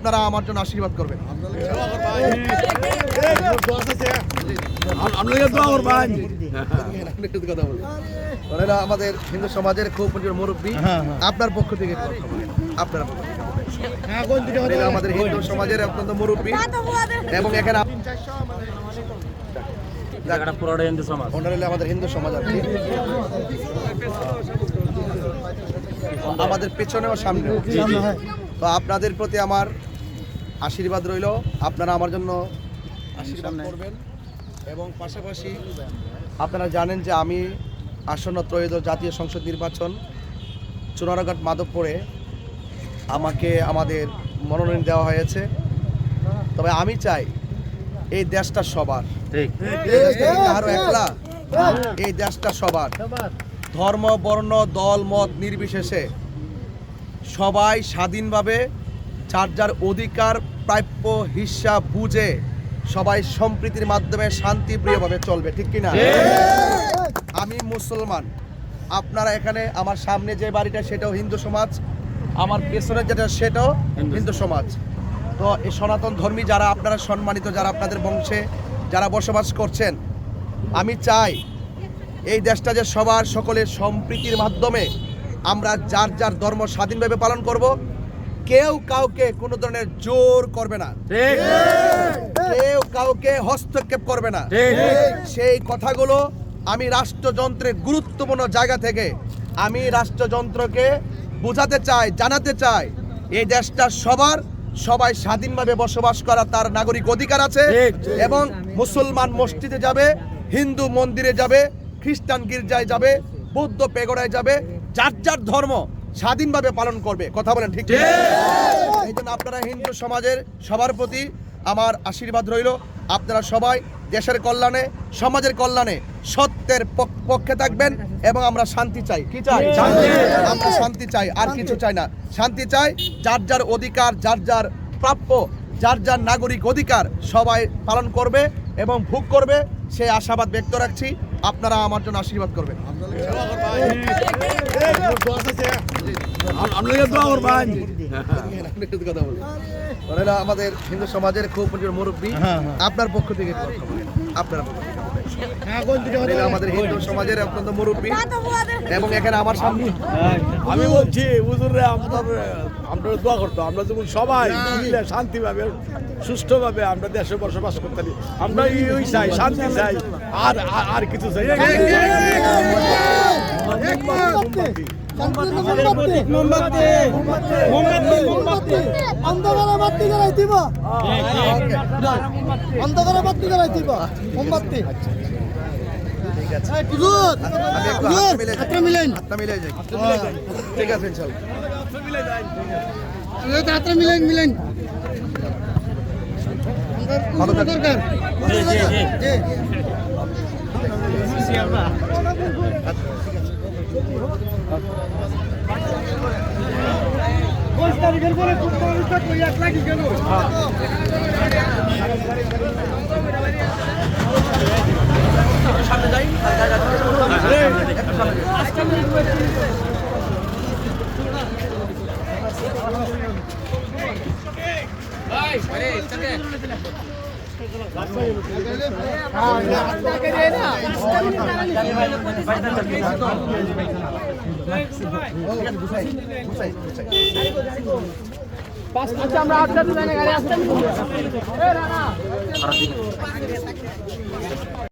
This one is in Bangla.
আপনারা আমার জন্য আশীর্বাদ করবেন। আমাদের হিন্দু সমাজের খুব মুরব্বী, আপনার পক্ষ থেকে আপনার আমাদের হিন্দু সমাজের অত্যন্ত মুরব্বী এবং এখানে আমাদের হিন্দু সমাজ আর কি আমাদের পেছনেও সামনে। তো আপনাদের প্রতি আমার আশীর্বাদ রইল, আপনারা আমার জন্য আশীর্বাদ করবেন। এবং পাশাপাশি আপনারা জানেন যে আমি আসন্ন ত্রয়োদশ জাতীয় সংসদ নির্বাচন চুনারঘাট মাধবপুরে আমাকে আমাদের মনোনয়ন দেওয়া হয়েছে। তবে আমি চাই এই দেশটা সবার, আরো একলা, এই দেশটা সবার, ধর্ম বর্ণ দল মত নির্বিশেষে সবাই স্বাধীনভাবে যার যার অধিকার প্রাপ্য হিসাব বুঝে সবাই সম্প্রীতির মাধ্যমে শান্তিপ্রিয়ভাবে চলবে, ঠিক কিনা? আমি মুসলমান, আপনারা এখানে আমার সামনে যে বাড়িটা সেটাও হিন্দু সমাজ, আমার পেছনে যেটা সেটাও হিন্দু সমাজ। তো এই সনাতন ধর্মী যারা আপনারা সম্মানিত, যারা আপনাদের বংশে যারা বসবাস করছেন, আমি চাই এই দেশটা যে সবার সকলের সম্প্রীতির মাধ্যমে আমরা যার যার ধর্ম স্বাধীনভাবে পালন করব, কেউ কাউকে কোনো ধরনের জোর করবে না, কেউ কাউকে হস্তক্ষেপ করবে না। সেই কথাগুলো আমি রাষ্ট্রযন্ত্রের গুরুত্বপূর্ণ জায়গা থেকে আমি রাষ্ট্রযন্ত্রকে বোঝাতে চাই, জানাতে চাই এই দেশটা সবার, সবাই স্বাধীনভাবে বসবাস করা তার নাগরিক অধিকার আছে। এবং মুসলমান মসজিদে যাবে, হিন্দু মন্দিরে যাবে, খ্রিস্টান গির্জায় যাবে, বৌদ্ধ পেগোড়ায় যাবে, যার যার ধর্ম স্বাধীনভাবে পালন করবে। কথা বলেন ঠিক? এই জন্য আপনারা হিন্দু সমাজের সবার প্রতি আমার আশীর্বাদ রইল। আপনারা সবাই দেশের কল্যাণে, সমাজের কল্যাণে সত্যের পক্ষে থাকবেন এবং আমরা শান্তি চাই। কি চাই? আমরা শান্তি চাই, আর কিছু চাই না। শান্তি চাই, যার যার অধিকার, যার যার প্রাপ্য, যার যার নাগরিক অধিকার সবাই পালন করবে এবং ভোগ করবে, সেই আশাবাদ ব্যক্ত রাখছি। আপনারা আমার জন্য আশীর্বাদ করবেন। আমাদের হিন্দু সমাজের খুব মুরব্বী, আপনার পক্ষ থেকে আপনার আমাদের হিন্দু সমাজের অত্যন্ত মুরব্বী এবং এখানে আমার সামনে আমি বলছি হুজুরে আমরা দোয়া করতো, আমরা যেমন সবাই মিলে শান্তিভাবে সুষ্ঠুভাবে আমরা দেশে বসবাস করতে পারি। আমরা এই চাই, শান্তি চাই, আর আর কিছু চাই না। ঠিক আছে মিলেন দরকার। তারিখের পরে লাগি গেল সামনে যাই। আমরা আটটা